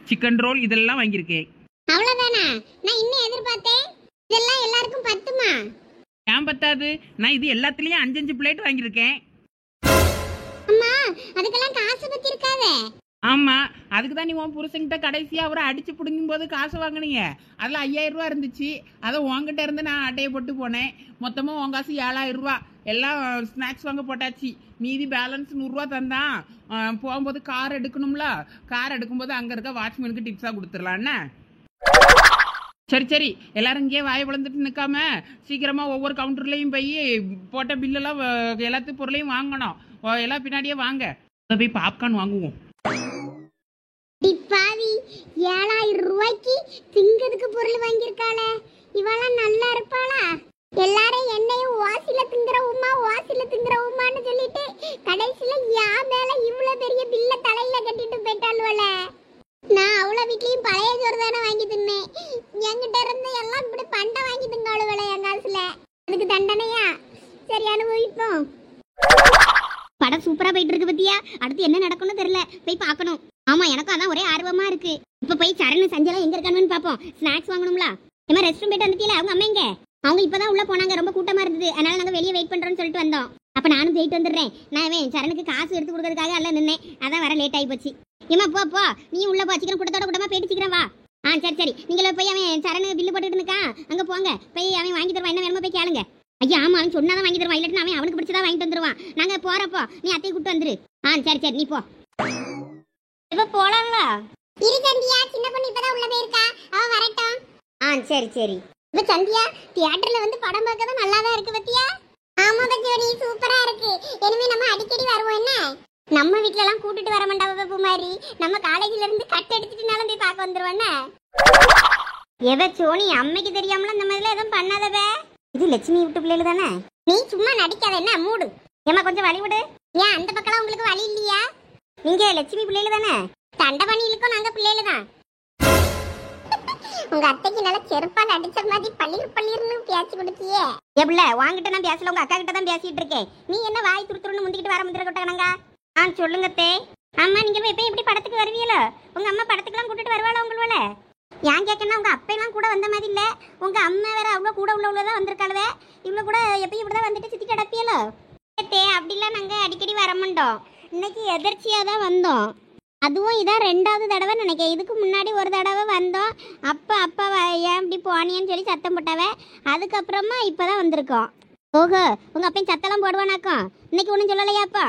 chicken roll இதெல்லாம் வாங்கியிருக்கேன். அவ்வளவுதானா? நான் இன்னும் எதிர்பார்த்தேன். இதெல்லாம் எல்லாருக்கும் பத்துமா? ஏன் பத்தாது? நான் இது எல்லாத்துலயும் 5-5 பிளேட் வாங்கியிருக்கேன். அம்மா அதுக்கெல்லாம் காசு பத்தி இருக்காதே. ஆமா, அதுக்கு தான் நீ உன் புருஷன்கிட்ட கடைசியா அவரை அடிச்சு பிடுங்கும் போது காசு வாங்கினீங்க. அதில் 5000 ரூபா இருந்துச்சு. அதை உங்ககிட்ட இருந்து நான் அட்டையை போட்டு போனேன். மொத்தமாக உன் காசு 7000 ரூபா. எல்லாம் ஸ்நாக்ஸ் வாங்க போட்டாச்சு. மீதி பேலன்ஸ் 100 ரூபா தந்தான். போகும்போது கார் எடுக்கணும்ல, கார் எடுக்கும்போது அங்கே இருக்க வாட்ச்மேனுக்கு டிப்ஸாக கொடுத்துடலான்னு. சரி சரி, எல்லாரும் இங்கேயே வாயை வளர்ந்துட்டு நிற்காம சீக்கிரமா ஒவ்வொரு கவுண்டர்லையும் போய் போட்ட பில்லெல்லாம் எல்லாத்து பொருளையும் வாங்கணும். எல்லாம் பின்னாடியே வாங்க, போய் பாப்கார்ன் வாங்குவோம். டிப்பாவி 7000 ரூபாய்க்கு திங்கிறதுக்கு பொருள் வாங்கியிருக்காளே. இவெல்லாம் நல்லா இருப்பாளா? எல்லாரும் என்னையும் வாசில திங்குற உமான்னு சொல்லிட்டு கடைசியில யா மேல இவ்வளவு பெரிய பில்ல தலையில கட்டிட்டு போயிட்டாளுவல. நான் அவ்வளவு வீட்லயும் பழைய சோறு தானே வாங்கி தின்னேன். என்கிட்ட இருந்து எல்லாம் இப்படி பண்டை வாங்கி திங்காளுவல என் காசுல. அதுக்கு தண்டனையா? சரி அனுபவிப்போம். படம் சூப்பரா போயிட்டு இருக்கு பத்தியா. அடுத்து என்ன நடக்கும்னு தெரியல, போய் பார்க்கணும். ஆமா எனக்கும் அதான் ஒரே ஆர்வமா இருக்கு. இப்ப போய் சரண் சஞ்சலா எங்க இருக்கானுன்னு பாப்போம். ஸ்நாக்ஸ் வாங்கணும்ல. ஏமா ரெஸ்ட் ரூம் போயிட்டு வந்துட்டீல? அவங்க அம்மா எங்க? அவங்க இப்பதான் உள்ள போனாங்க, ரொம்ப கூட்டமா இருந்தது. அதனால நாங்க வெளியே வெயிட் பண்றோம்னு சொல்லிட்டு வந்தோம். அப்ப நானும் போயிட்டு வந்துடுறேன். நான் சரணுக்கு காசு எடுத்து கொடுக்கறதுக்காக எல்லாம் நின்னேன். அதான் வர லேட் ஆகி போச்சு. ஏமா போ நீ உள்ள போ, சீக்கிரம் கூட்டமா போயிட்டு சீக்கிரம் வா. சரி நீங்கள போய் அவன் சரணு பில்லு போட்டுட்டு இருக்கான், அங்க போங்க. போய் அவன் வாங்கி தருவான், என்ன வேணுமோ போய் கேளுங்க. ஐயா ஆமா அவன் சொன்னாதான் வாங்கி தருவான், இல்லாட்டி அவன் அவனுக்கு பிடிச்சதா வாங்கிட்டு வந்துருவான். நாங்க போறப்போ நீ அத்தையை கூட்டு வந்துரு. சரி நீ போ. இப்ப போலாம்ல? இரு சந்தியா, சின்ன பொண்ணு இப்பதான் உள்ள போயிருக்கா, அவ வரட்டும். சரி இப்ப சந்தியா தியேட்டர்ல வந்து படம் பார்க்கறது நல்லாதான் இருக்கு பத்தியா? ஆமா பச்சோடி சூப்பரா இருக்கு. இனிமே நம்ம அடிக்கடி வருவோம். என்ன நம்ம வீட்ல எல்லாம் கூட்டிட்டு வர மாட்டாவ பூமாரி. நம்ம காலேஜ்ல இருந்து கட் அடிச்சிட்டுனாலும் போய் பார்க்க வந்துருவோன்னு. எவ சோனி அம்மைக்கு தெரியாமல இந்த மாதிரிலாம் எதுவும் பண்ணாதவ. இது லட்சுமி விட்டு பிள்ளைகள் தானே. நீ சும்மா நடிக்காத, என்ன மூடு. ஏமா கொஞ்சம் வழி விடு. ஏன் அந்த பக்கம் உங்களுக்கு வழி இல்லையா? நீங்க லட்சுமி பிள்ளைகள் தானே. தண்டபணியிலுக்கும் நாங்க பிள்ளைகள் தான். உங்க அத்தைக்கு நல்லா செருப்பால் அடிச்ச மாதிரி பள்ளிர்னு பேச்சு கொடுத்தியே. எப்படில வாங்கிட்ட நான் பேசல, உங்க அக்கா கிட்ட தான் பேசிட்டு இருக்கேன். நீ என்ன வாய் துருத்துருன்னு முந்திக்கிட்டு வர முந்திரக்கட்டாங்க. சொல்லுங்க தே. ஆமா நீங்க எப்ப எப்படி படத்துக்கு வருவீங்களோ? உங்க அம்மா படத்துக்குலாம் கூட்டிட்டு வருவாளா உங்களோட? ஏன் கேட்கணும், உங்க அப்பெல்லாம் கூட வந்த மாதிரி இல்ல. உங்க அம்மா வேற அவ்வளவு கூட உள்ளதான் வந்திருக்காளுவே. இவ்வளவு கூட எப்பயும் இப்படிதான் வந்துட்டு சுத்தி கிடப்பியலோ? தே அப்படிலாம் நாங்க அடிக்கடி வர மாட்டோம். இன்னைக்கு எதர்ச்சியா தான் வந்தோம். அதுவும் இதான் 2வது தடவை நினைக்கிறேன். இதுக்கு முன்னாடி ஒரு தடவை வந்தோம். அப்பா ஏன் இப்படி போனியன்னு சொல்லி சத்தம் போட்டாவே. அதுக்கப்புறமா இப்பதான் வந்திருக்கோம். ஓஹோ உங்க அப்பையும் சத்தெல்லாம் போடுவானாக்கும். இன்னைக்கு ஒன்றும் சொல்லலையாப்பா?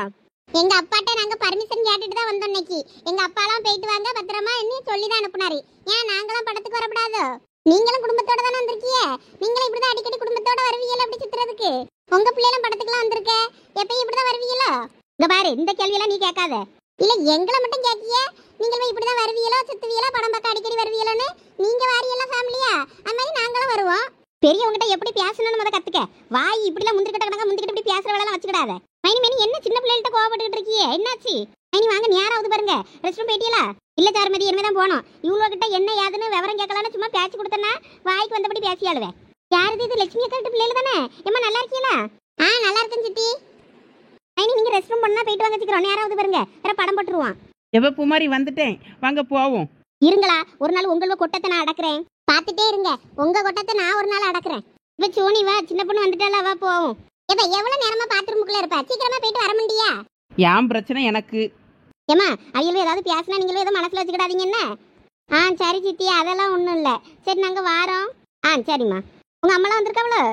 எங்க அப்பாட்ட நாங்க பர்மிஷன் கேட்டுட்டு தான் வந்தோம் இன்னைக்கு. எங்க அப்பாலாம் போயிட்டு வாங்க பத்திரமா என்ன சொல்லி தான் அனுப்புனாரு. ஏன் நாங்களாம் படத்துக்கு வரக்கூடாதோ? நீங்களும் குடும்பத்தோட தானே வந்திருக்கீங்க. நீங்களும் இப்படிதான் அடிக்கடி குடும்பத்தோட வருவீங்களா அப்படி சுத்துறதுக்கு? உங்க பிள்ளைகளும் படத்துக்குலாம் வந்திருக்க, எப்பயும் இப்படிதான் வருவீங்களோ? இங்க பாரு, இந்த கேள்வியெல்லாம் நீ கேட்காத. இல்ல எங்களை மட்டும் கேட்கிய, நீங்களும் இப்படிதான் வருவீங்களோ, சுத்துவீங்களா, படம் பார்க்க அடிக்கடி வருவீங்களோன்னு? நீங்க வாரியெல்லாம் ஃபேமிலியா? அது மாதிரி நாங்களும் வருவோம். பெரியவங்கிட்ட எப்படி பேசணும்னு முத கத்துக்க. வாய் இப்படிலாம் முந்திக்கிட்ட கணக்கா முந்திக்கிட்டு இப்படி பேசுற வேலை வச்சுக்கிடாத. மைனி என்ன சின்ன பிள்ளைகிட்ட கோவப்பட்டுக்கிட்டு இருக்கியே, என்னாச்சு? மைனி வாங்க, நேராவது பாருங்க. ரெஸ்ட் ரூம் போயிட்டீங்களா? இல்ல சாருமதி, இனிமே தான் போனோம். இவ்வளோ கிட்ட என்ன ஏதுன்னு விவரம் கேட்கலான்னு சும்மா பேச்சு கொடுத்தனா வாய்க்கு வந்தபடி பேசியாளுவேன். யாருது இது? லட்சுமி அக்கா பிள்ளைல தானே? ஏமா நல்லா இருக்கீங்களா? நல்லா இருக்கேன் சித்தி. மைனி நீங்க ரெஸ்ட் ரூம் பண்ணா போயிட்டு வாங்க, சீக்கிரம் நேராவது பாருங்க, வேற படம் போட்டுருவான். எப்போ பூமாரி வந்துட்டேன், வாங்க போவோம். இருங்களா, ஒரு நாள் உங்களோட கொட்டத்தை நான் அடக்குறேன். பாத்துட்டே இருங்க, உங்க கொட்டத்தை நான் ஒரு நாள் அடக்குறேன். இப்ப சோனி வா, சின்ன பொண்ணு வந்துட்டால, வா போவோம். இப்ப எவ்வளவு நேரமா பாத்ரூமுக்குள்ள இருப்ப? சீக்கிரமா போயிட்டு வர முடியா? ஏன் பிரச்சனை எனக்கு? ஏமா அவியலும் ஏதாவது பேசினா நீங்களும் ஏதோ மனசுல வச்சுக்கிடாதீங்க என்ன? சரி சித்தி, அதெல்லாம் ஒன்றும் இல்லை. சரி நாங்கள் வாரோம். சரிம்மா. உங்கள் அம்மாலாம் வந்திருக்காவளோ?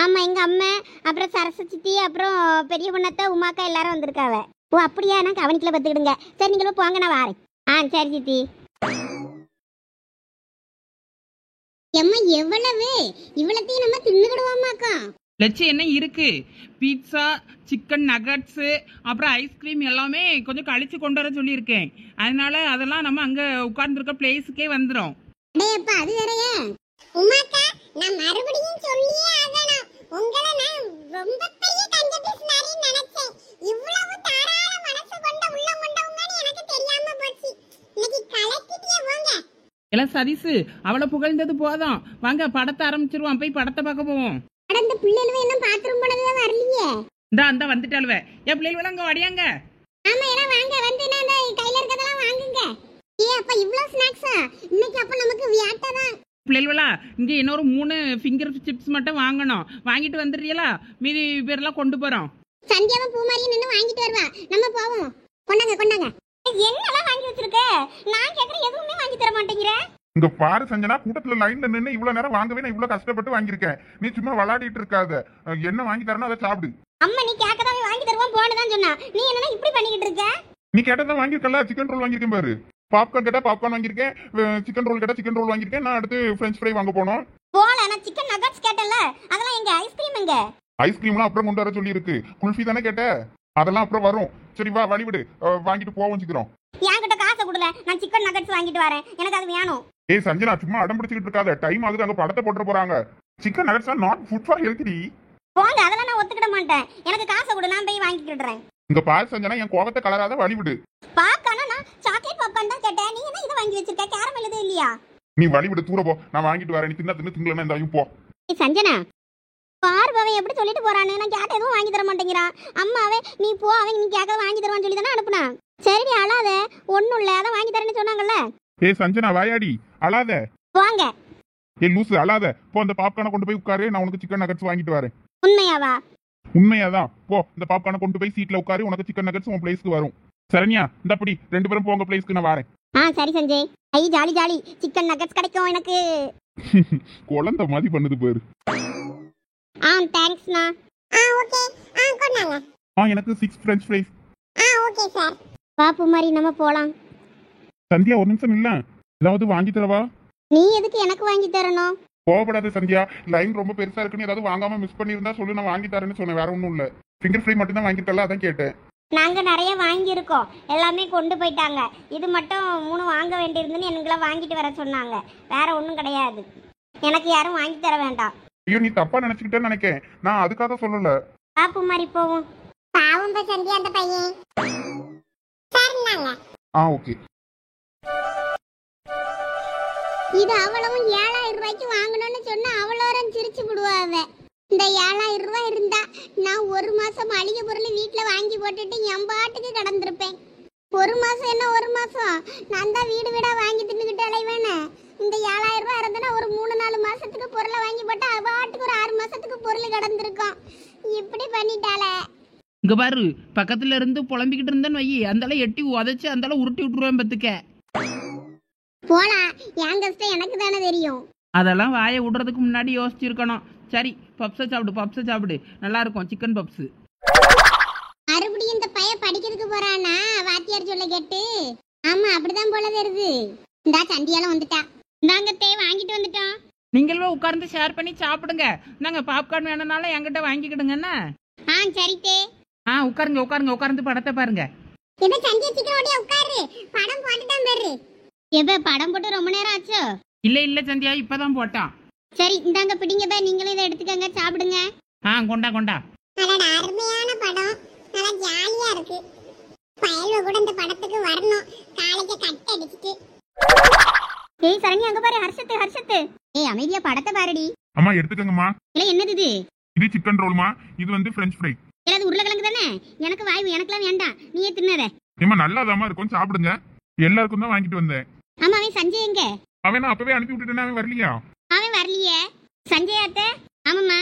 ஆமாம், எங்கள் அம்மா, அப்புறம் சரச சித்தி, அப்புறம் பெரிய பொண்ணத்தை உமாக்கா எல்லாரும் வந்திருக்காவ. ஓ அப்படியா? நான் கவனிக்கல, பார்த்துக்கிடுங்க. சரி நீங்களும் போங்க, நான் வாரேன். சரி சித்தி. எம்மா எவ்வளவு? இவ்வளத்தையும் நம்ம தின்னுக்கிடுவோமாக்கா? லட்சம் என்ன இருக்கு? பீட்சா, சிக்கன் நகட்ஸு, அப்புறம் ஐஸ்கிரீம் எல்லாமே கொஞ்சம் கழிச்சு கொண்டு வர சொல்லியிருக்கேன். அதனால அதெல்லாம் நம்ம அங்கே உட்கார்ந்துருக்க பிளேஸுக்கே வந்துடும். டேப்பா அது வேறயா? உமாக்கா, நான் மறுபடியும் சொல்லியே ஆகணும். உங்களை நான் ரொம்ப பெரிய கஞ்ச பிசினாரி நினைச்சேன். இவ்வளவு தாராள மனசு கொண்ட உள்ளம் கொண்டவங்கன்னு எனக்கு தெரியாம போச்சு. இன்னைக்கு கலக்கிட்டே போங்க. எல்லாம் சதீசு, அவளை புகழ்ந்தது போதும். வாங்க படத்தை ஆரம்பிச்சிருவான், போய் படத்தை பார்க்க போவோம். அந்த பிள்ளைகளும் என்ன பாத்ரூம் போனதுல வரலையே? இந்த வந்துட்டாளுவ. என் பிள்ளைகள் அங்கே வடியாங்க. ஆமா எல்லாம் வாங்க, வந்து நான் கையில இருக்கதெல்லாம் வாங்குங்க. அப்ப இவ்வளவு ஸ்நாக்ஸா? இன்னைக்கு அப்ப நமக்கு வியாட்டதான். பிள்ளைகளா, இங்கே இன்னொரு 3 ஃபிங்கர் சிப்ஸ் மட்டும் வாங்கணும். வாங்கிட்டு வந்துடுறீங்களா? மீதி பேரெல்லாம் கொண்டு போகிறோம். சந்தியாவும் பூமாரியும் நின்று வாங்கிட்டு வருவா, நம்ம போவோம். கொண்டாங்க. என்னெல்லாம் வாங்கி வச்சிருக்க? நான் கேட்குற எதுவுமே வாங்கி தர மாட்டேங்கிறேன். இங்க பாரு சஞ்சனா, கூட்டத்துல லைன்ல நின்று இவ்வளவு நேரம் வாங்கவே நான் இவ்வளவு கஷ்டப்பட்டு வாங்கியிருக்கேன். நீ சும்மா விளையாடிட்டு இருக்காத. என்ன வாங்கி தரணும் அதை சாப்பிடு. அம்மா நீ கேட்கதான் வாங்கி தருவோம் போனதான் சொன்னா, நீ என்னன்னா இப்படி பண்ணிக்கிட்டு இருக்க? நீ கேட்டதான் வாங்கியிருக்கல. சிக்கன் ரோல் வாங்கியிருக்கேன் பாரு. பாப்கார்ன் கேட்டா பாப்கார்ன் வாங்கியிருக்கேன். சிக்கன் ரோல் கேட்டா சிக்கன் ரோல் வாங்கியிருக்கேன். நான் அடுத்து பிரெஞ்ச் ஃப்ரை வாங்க போனோம். போல நான் சிக்கன் நகட்ஸ் கேட்டல, அதெல்லாம் எங்க? ஐஸ்கிரீம் எங்க? ஐஸ்கிரீம்லாம் அப்புறம் கொண்டு வர சொல்லி இருக்கு. குல்ஃபி தானே கேட்ட, அதெல்லாம் அப்புறம் வரும். சரி வா, வழிவிடு, வாங்கிட்டு போவோம் சீக்கிரம். என்கிட்ட காசை கொடுல, நான் சிக்கன் நகட்ஸ் வாங்கிட்டு வரேன், எனக்கு அது வேணும். ஏய் சஞ்சனா, சும்மா அடம் பிடிச்சிட்டு இருக்காத. டைம் ஆகுது, அங்க படத்தை போட்டு போறாங்க. Chicken nuggets are not food for health. போங்க, அதெல்லாம் நான் ஒத்துக்கிட மாட்டேன். எனக்கு காசை கொடு, நான் போய் வாங்கிக்கிடுறேன். இங்க பாரு சஞ்சனா, என் கோபத்தை கலராத, வழிவிடு. பாக்கானா நான் சாக்லேட் பாப்கார்ன் தான் கேட்டேன். நீ என்ன இதை வாங்கி வச்சிருக்க? கேரமல் எதுவும் இல்லையா? நீ வழிவிடு, தூர போ. நான் வாங்கிட்டு வரேன். நீ திங்கலன்னா இந்த போ. சஞ்சனா பார்வன் எப்படி சொல்லிட்டு போறானு? நான் கேட்ட எதுவும் வாங்கி தர மாட்டேங்கிறான். அம்மாவே நீ போ, அவன் நீ கேட்க வாங்கி தருவான்னு சொல்லி தானே அனுப்புனா. சரி அழாத, ஒன்னும் இல்ல, அதான் வாங்கி தரேன்னு சொன்னாங்கல்ல. ஏய் சஞ்சனா வாயாடி, அழாத. வாங்க. ஏய் லூசு, அழாத. போ, அந்த பாப்கார்னை கொண்டு போய் உட்காரு. நான் உனக்கு சிக்கன் நகட்ஸ் வாங்கிட்டு வரேன். உண்மையாவா? உண்மையாதான். போ, இந்த பாப்கார்னை கொண்டு போய் சீட்ல உட்காரு. உனக்கு சிக்கன் நகட்ஸ் உன் பிளேஸ்க்கு வரும். சரண்யா, இந்த அப்படி 2 பேரும் போங்க பிளேஸ்க்கு, நான் வரேன். சரி சஞ்சய். ஐ ஜாலி ஜாலி, சிக்கன் நகட்ஸ் கிடைக்கும் எனக்கு. குழந்தை மாதிரி பண்ணுது பாரு. தேங்க்ஸ்ண்ணா. ஓகே, கொண்டாங்க. எனக்கு 6 பிரெஞ்ச் ஃப்ரைஸ். Okay sir. பாப்பு மாதிரி நம்ம போலாம். சந்தியா ஒரு நிமிஷம் இல்ல, ஏதாவது வாங்கி தரவா? நீ எதுக்கு எனக்கு வாங்கி தரணும்? கோவப்படாத சந்தியா, லைன் ரொம்ப பெருசா இருக்குன்னு ஏதாவது வாங்காம மிஸ் பண்ணியிருந்தா சொல்லு, நான் வாங்கி தரேன்னு சொன்னேன். வேற ஒன்றும் இல்ல. ஃபிங்கர் ஃப்ரை மட்டும் தான் வாங்கிருக்கல, அதான் கேட்டேன். நாங்க நிறைய வாங்கியிருக்கோம், எல்லாமே கொண்டு போயிட்டாங்க. இது மட்டும் 3 வாங்க வேண்டியிருந்துன்னு எனக்குலாம் வாங்கிட்டு வர சொன்னாங்க. வேற ஒன்றும் கிடையாது. எனக்கு யாரும் வாங்கி தர வேண்டாம். ஐயோ, நீ தப்பா நினைச்சுக்கிட்டேன்னு நினைக்கேன். நான் அதுக்காக சொல்லல. பாப்பு மாதிரி போவோம். பாவம் சந்தியா அந்த பையன். சரிங்க. ஓகே. இது அவ்வளவும் 7000 ரூபாய்க்கு வாங்கணும்னு சொன்னா அவ்வளோரம் சிரிச்சு விடுவாவ. இந்த 7000 ரூபாய் இருந்தா நான் 1 மாசம் மளிகை பொருள் வீட்டுல வாங்கி போட்டுட்டு என் பாட்டுக்கு கடந்திருப்பேன். 1 மாசம் என்ன 1 மாசம், நான் தான் வீடு வீடா வாங்கி தின்னுக்கிட்டு அலைவேனே. இந்த 7000 ரூபாய் இருந்தனா ஒரு 3-4 மாசத்துக்கு பொருளை வாங்கி போட்டா பாட்டுக்கு ஒரு 6 மாசத்துக்கு பொருள் கடந்திருக்கும். இப்படி பண்ணிட்டாளே. இங்க பாரு, பக்கத்துல இருந்து புலம்பிக்கிட்டு இருந்தேன்னு வை, அந்தால எட்டி உதச்சு அந்தால உருட்டி விட்டுருவேன் பத்துக்க. போலாம், என் கஷ்டம் எனக்கு தானே தெரியும். அதெல்லாம் வாயை விடுறதுக்கு முன்னாடி யோசிச்சிருக்கணும். சரி, பப்ஸை சாப்பிடு, நல்லா இருக்கும் சிக்கன் பப்ஸ். மறுபடியும் இந்த பையன் படிக்கிறதுக்கு போறானா வாத்தியார் சொல்ல கேட்டு? ஆமா அப்படிதான் போல தெரியுது. இந்தா சண்டியால வந்துட்டா. நாங்க வாங்கிட்டு வந்துட்டோம். நீங்களும் உட்கார்ந்து ஷேர் பண்ணி சாப்பிடுங்க. நாங்க பாப்கார்ன் வேணும்னாலும் என்கிட்ட வாங்கிக்கிடுங்கண்ணா. சரித்தே. உட்காருங்க உட்காருங்க, உட்கார்ந்து படத்தை பாருங்க. இப்ப சந்தியா சீக்கிரம் ஓடி உட்காரு, படம் போட்டுதான் பாரு. எப்ப படம் போட்டு ரொம்ப நேரம் ஆச்சோ? இல்ல சந்தியா, இப்பதான் போட்டான். சரி இந்தாங்க பிடிங்க பே, நீங்களும் இதை எடுத்துக்கங்க, சாப்பிடுங்க. கொண்டா கொண்டா. அடடா, அருமையான படம், நல்லா ஜாலியா இருக்கு. பயல்வ கூட இந்த படத்துக்கு வரணும், காலேஜ கட் அடிச்சிட்டு. ஏய் சரண்யா, அங்க பாரு, ஹர்ஷத்து. ஏய் அமைதியா படத்தை பாருடி. அம்மா எடுத்துக்கங்கம்மா. இல்ல என்னது இது? இது சிக்கன் ரோல்மா, இது வந்து பிரெஞ்ச் ஃப்ரை. இல்ல அது உருளைக்கிழங்கு தானே, எனக்கு வாய்வு, எனக்குலாம் வேண்டாம், நீயே தின்னத. ஏமா நல்லாதாம்மா இருக்கும், சாப்பிடுங்க. எல்லாருக்கும் தான் வாங்கிட்டு வந்தேன். ஆமா அவன் சஞ்சய் எங்க? அவன் நான் அப்பவே அனுப்பி விட்டுட்டேன், அவன் வரலையா? அவன் வரலையே. சஞ்சய் அத்தை? ஆமாம்மா,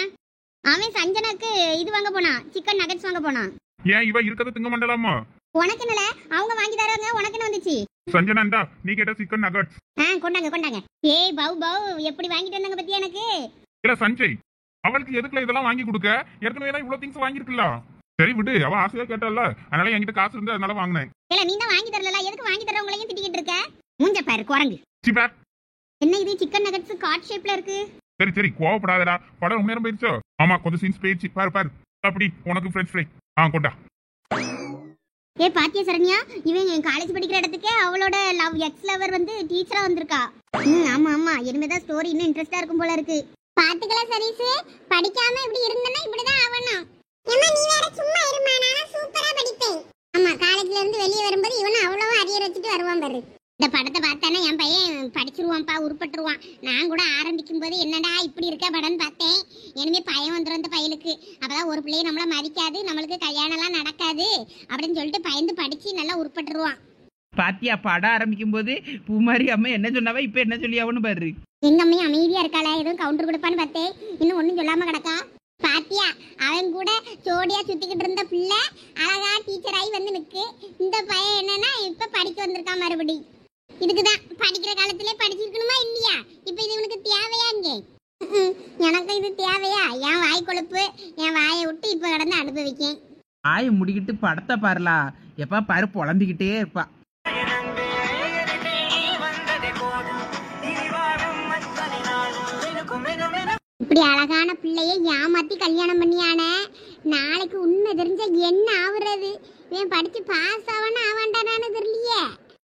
அவன் சஞ்சனாக்கு இது வாங்க போனான், சிக்கன் நகட்ஸ் வாங்க போனான். ஏன் இவ இருக்கதை திங்க மாட்டலாமா? உனக்கு என்னல, அவங்க வாங்கி தராங்க, உனக்கு என்ன வந்துச்சு? சஞ்சனாண்டா, நீ கேட்ட சிக்கன் நகட்ஸ். கொண்டாங்க. ஏய் பவு எப்படி வாங்கிட்டு வந்தாங்க பத்தியா எனக்கு? இல்ல சஞ்சய், அவளுக்கு எதுக்குல இதெல்லாம் வாங்கி கொடுக்க? ஏற்கனவே தான் இவ்வளவு திங்ஸ் வாங்கிருக்கல. சரி விடு, அவ ஆசையா கேட்டால, அதனால என்கிட்ட காசு இருந்து அதனால வாங்கினேன். இல்ல நீ தான் வாங்கி தரல, எதுக்கு வாங்கி தரவங்களையும் திட்டிக்கிட்டு இருக்க? மூஞ்ச பாரு குரங்கு. என்ன இது சிக்கன் நகட்ஸ் கார்ட் ஷேப்ல இருக்கு? சரி கோவப்படாதடா, படம் ரொம்ப நேரம் போயிருச்சோ. ஆமா கொஞ்சம் சீன்ஸ் போயிடுச்சு, பாரு. அப்படி உனக்கு ஃப்ரெஞ்ச் ஃப்ரை. கொண்டா. ஏ பாத்தியா சரண்யா, இவன் என் காலேஜ் படிக்கிற இடத்துக்கே அவளோட எக்ஸ் லவர் வந்து டீச்சரா வந்திருக்கா. ஆமா இனிமேதான் ஸ்டோரி இன்னும் இன்ட்ரெஸ்டா இருக்கும் போல இருக்கு. பாத்துக்கலாம் சதீஷ், படிக்காம இப்படி இருந்தனா இப்படிதான் ஆவணும். ஏம்மா நீ வேற சும்மா இருமா, நான் சூப்பரா படிப்பேன். ஆமா, காலேஜ்ல இருந்து வெளிய வரும்போது இவனும் அவ்வளவு அரியர் வச்சுட்டு வருவான் பாரு. இந்த படத்தை பார்த்தானே என் பையன் படிச்சிருவான்ப்பா, உருப்பட்டுருவான். நான் கூட ஆரம்பிக்கும் போது என்னடா இப்படி இருக்க படம்னு பார்த்தேன். இனிமே பையன் வந்துடும் இந்த பையனுக்கு, அப்பதான் ஒரு பிள்ளைய நம்மள மதிக்காது, நம்மளுக்கு கல்யாணம் எல்லாம் நடக்காது அப்படின்னு சொல்லிட்டு பயந்து படிச்சு நல்லா உருப்பட்டுருவான். பாத்தியா, படம் ஆரம்பிக்கும் போது பூமாரி அம்மா என்ன சொன்னாவா, இப்ப என்ன சொல்லியாவன்னு பாரு. எங்க அம்மையும் அமைதியா இருக்காளே, எதுவும் கவுண்டர் கொடுப்பான்னு பார்த்தேன், இன்னும் ஒண்ணும் சொல்லாம கிடக்கா. பாத்தியா, அவன் கூட ஜோடியா சுத்திக்கிட்டு இருந்த பிள்ளை அழகா டீச்சர் ஆகி வந்து நிக்கு. இந்த பையன் என்னன்னா இப்ப படிக்க வந்திருக்கான் மறுபடி. இதுக்குதான் படிக்கிற காலத்திலே படிச்சிருக்கணுமா இல்லையா? இப்ப இது இவனுக்கு தேவையா? இங்கே எனக்கு இது தேவையா? என் வாய் கொழுப்பு, என் வாயை விட்டு இப்ப கடந்து அனுபவிக்கேன். ஆய முடிக்கிட்டு படத்தை பாருலா, எப்ப பாரு புலம்பிக்கிட்டே இருப்பா. இப்படி அழகான பிள்ளைய ஏமாத்தி கல்யாணம் பண்ணியான, நாளைக்கு உண்மை தெரிஞ்ச என்ன ஆகுறது? இவன் படிச்சு பாஸ் ஆவானா ஆவாண்டானு தெரியலையே.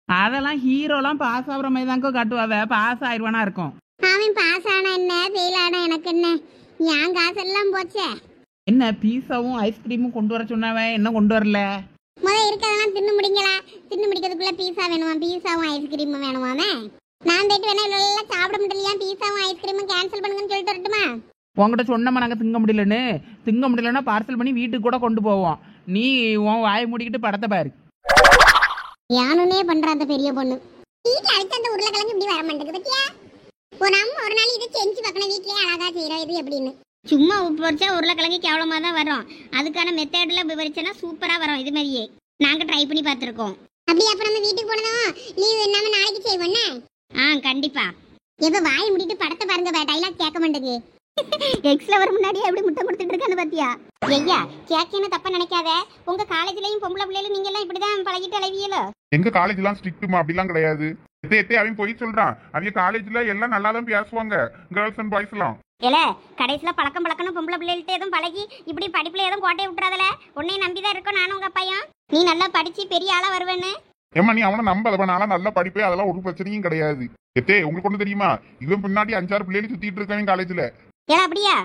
அதெல்லாம் ஹீரோலாம் பாஸ் ஆகுற மாதிரி தாங்க காட்டுவாவ, பாஸ் ஆயிடுவானா இருக்கும். அவன் பாஸ் ஆனா என்ன, ஃபெயில் ஆனா எனக்கு என்ன? என் காசெல்லாம் போச்சே. என்ன பீஸாவும் ஐஸ்கிரீமும் கொண்டு வர சொன்னவன் என்ன கொண்டு வரல? இருக்கதெல்லாம் தின்னு முடிங்களா? தின்னு முடிக்கிறதுக்குள்ள பீஸா வேணுமா? பீஸாவும் ஐஸ்கிரீமும் வேணுமாமே. நான் போயிட்டு வேணா இவ்வளோ எல்லாம் சாப்பிட முடியலையா, பீஸாவும் ஐஸ்கிரீமும் கேன்சல் பண்ணுங்கன்னு சொல்லிட்டு வரட்டுமா? உங்ககிட்ட சொன்னமா நாங்கள் திங்க முடியலன்னா பார்சல் பண்ணி வீட்டுக்கு கூட கொண்டு போவோம். நீ உன் வாயை மூடிக்கிட்டு படத்தை பாரு. யானுனே பண்ற அந்த பெரிய பொண்ணு. வீட்டுல அழைச்ச அந்த உருளைக்கிழங்கு இப்படி வர மாட்டேங்குது பத்தியா? ஒரு அம்மா ஒரு நாள் இதை செஞ்சு பார்க்கணும், வீட்லயே அழகா செய்யறோம் இது எப்படின்னு. சும்மா உப்பு வச்சா உருளைக்கிழங்கு கேவலமா தான் வரும், அதுக்கான மெத்தட்ல விவரிச்சனா சூப்பரா வரும். இது மாதிரியே நாங்க ட்ரை பண்ணி பார்த்துருக்கோம். அப்படி அப்ப நம்ம வீட்டுக்கு போனதும் லீவ் இல்லாம நாளைக்கு செய்வோண்ணே. கண்டிப்பா. எப்ப வாய் முடிட்டு படத்தை பாருங்க, டைலாக் கேட்க மாட்டேங்குது. எக்ஸ்ல வர முன்னாடி எப்படி முட்டை கொடுத்துட்டு இருக்கான்னு பாத்தியா? ஐயா கேட்கன்னு தப்பா நினைக்காத, உங்க காலேஜ்லயும் பொம்பளை பிள்ளைகளும் நீங்க எல்லாம் இப்படிதான் பழகிட்டு அலைவியலோ? எங்க காலேஜ் எல்லாம் ஸ்ட்ரிக்ட்டுமா, அப்படிலாம் கிடையாது. அவன் போய் சொல்றான், அவங்க காலேஜ்ல எல்லாம் நல்லா தான் பேசுவாங்க, கேர்ள்ஸ் அண்ட் பாய்ஸ் எல்லாம். இல்ல கடைசியில பழக்கம் பொம்பளை பிள்ளைகிட்ட எதுவும் பழகி இப்படி படிப்புல எதுவும் கோட்டையை விட்டுறாதல. உன்னை நம்பிதான் இருக்கோம் நானும் உங்க அப்பையும். நீ நல்லா படிச்சு பெரிய ஆளா வருவேன்னு. ஏமா நீ அவனை நம்ப, நாளா நல்லா படிப்பே, அதெல்லாம் ஒரு பிரச்சனையும் கிடையாது. உங்களுக்கு ஒண்ணு தெரியுமா, இவன் பின்னாடி 5-6 பிள்ளைகள் சுத்திட்டு இருக்காங்க காலேஜ்ல. ஏன் அப்படியா?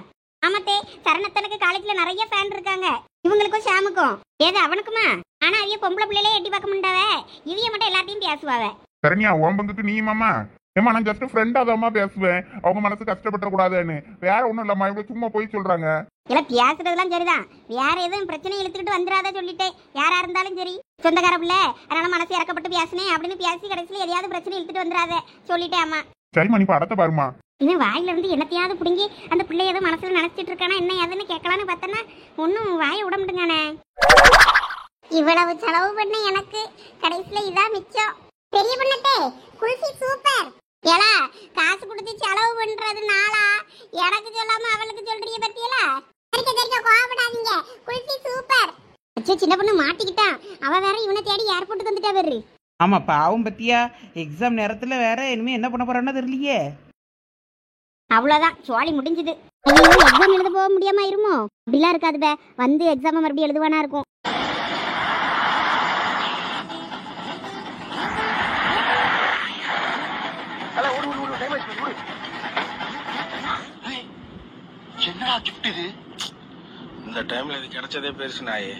ஆமாத்தே, சரணத்தனுக்கு காலேஜ்ல நிறைய ஃபேன் இருக்காங்க, இவங்களுக்கும் ஷாமுக்கும். ஏது அவனுக்குமா? ஆனா அவிய பொம்பளை பிள்ளையிலே எட்டி பார்க்க முடியாவ, இவிய மட்டும் எல்லாத்தையும் பேசுவாவ. சரண்யா ஓம்பங்குக்கு நீ மாமா. ஏமா நான் ஜஸ்ட் ஃப்ரெண்டா தாமா பேசுவேன், அவங்க மனசு கஷ்டப்பட கூடாதுன்னு. வேற ஒண்ணும் இல்லம்மா, இவ்வளவு சும்மா போய் சொல்றாங்க. இல்ல பேசுறதுலாம் சரிதான், வேற எதுவும் பிரச்சனை இழுத்துக்கிட்டு வந்துடாத சொல்லிட்டேன். யாரா இருந்தாலும் சரி சொந்தக்கார பிள்ளை, அதனால மனசு இறக்கப்பட்டு பேசினேன் அப்படின்னு பேசி கடைசியில எதையாவது பிரச்சனை இழுத்துட்டு வந்துடாத சொல்லிட்டேன். அம்மா சரிம்மா, நீ படத்தை பாருமா. இவன் வாயில இருந்து என்னத்தையாவது பிடுங்கி அந்த பிள்ளை ஏதோ மனசுல நினைச்சிட்டு இருக்கானா என்ன ஏதுன்னு கேட்கலான்னு பார்த்தனா ஒன்னும் வாயை விட மாட்டேங்கானே. இவ்வளவு செலவு பண்ண எனக்கு கடைசியில இதான் மிச்சம். பெரிய பொண்ணட்டே குல்ஃபி சூப்பர். ஏலா காசு கொடுத்து செலவு பண்றது நாளா, எனக்கு சொல்லாம அவளுக்கு சொல்றீங்க பத்தியலா? சரிக்க கோவப்படாதீங்க, குல்ஃபி சூப்பர். அச்சோ சின்ன பொண்ணு மாட்டிக்கிட்டான், அவ வேற இவனை தேடி ஏர்போர்ட்டுக்கு வந்துட்டா வேறு. ஆமா பாவம் பத்தியா, எக்ஸாம் நேரத்துல வேற இனிமே என்ன பண்ண போறான்னு தெரியலையே. அவ்வளோதான் சோழி முடிஞ்சுது. ஐயோ எக்ஸாம் எழுத போக முடியாம இருமோ? அப்படிலாம் இருக்காது பே, வந்து எக்ஸாம் மறுபடியும் எழுதுவானா இருக்கும். என்னடா கிஃப்ட் இது? இந்த டைம்ல இது கிடைச்சதே பெருசு நாயே.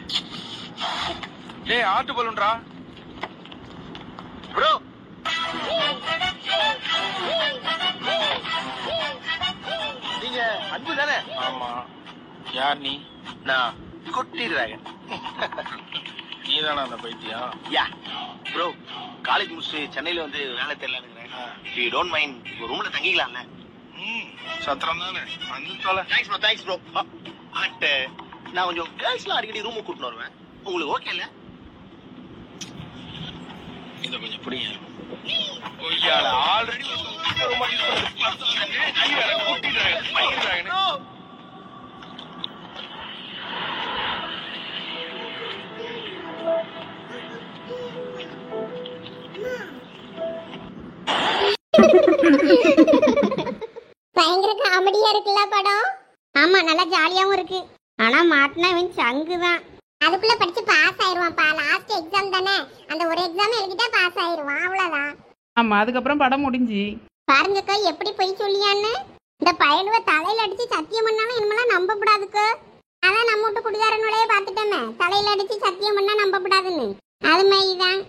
ஏய் ஆட்டு பலூன்டா ப்ரோ. நீங்க அன்பு தானே? ஆமா. யார் நீ? நான் குட்டி டிராகன். நீ தானே அந்த பைத்தியம்? யா ப்ரோ, காலேஜ் முடிச்சுட்டு சென்னையில வந்து வேலை தெரியல இருக்கிறேன். யூ டோன்ட் மைண்ட் ஒரு ரூம்ல தங்கிக்கலாம்ல? சத்திரம் தானே வந்து தொலை. Thanks bro, thanks bro. But நான் கொஞ்சம் கேர்ள்ஸ்லாம் அடிக்கடி ரூமுக்கு கூட்டின்னு வருவேன். உங்களுக்கு ஓகே இல்ல? இதை கொஞ்சம் புரியுங்க. ஆல்ரெடி பயங்கர காமெடியா இருக்குல்ல படம்? ஆமா நல்லா ஜாலியாவும் இருக்கு. ஆனா மாட்டினா இவன் சங்கு தான். அதுக்குள்ள படிச்சு பாஸ் ஆயிருவான்ப்பா. லாஸ்ட் எக்ஸாம் தானே, அந்த ஒரு எக்ஸாம் எழுதிட்டா பாஸ் ஆயிருவான், அவ்வளவுதான். ஆமா, அதுக்கப்புறம் படம் முடிஞ்சு. பாருங்கக்கா எப்படி போய் சொல்லியான்னு. இந்த பயலுவ தலையில அடிச்சு சத்தியம் பண்ணாலும் இனிமேலாம் நம்பப்படாதுக்கா. அதான் நம்ம வீட்டு குடிகாரனுடைய பார்த்துட்டோமே, தலையில அடிச்சு சத்தியம் பண்ணா நம்பப்படாதுன்னு. அது மாதிரிதான்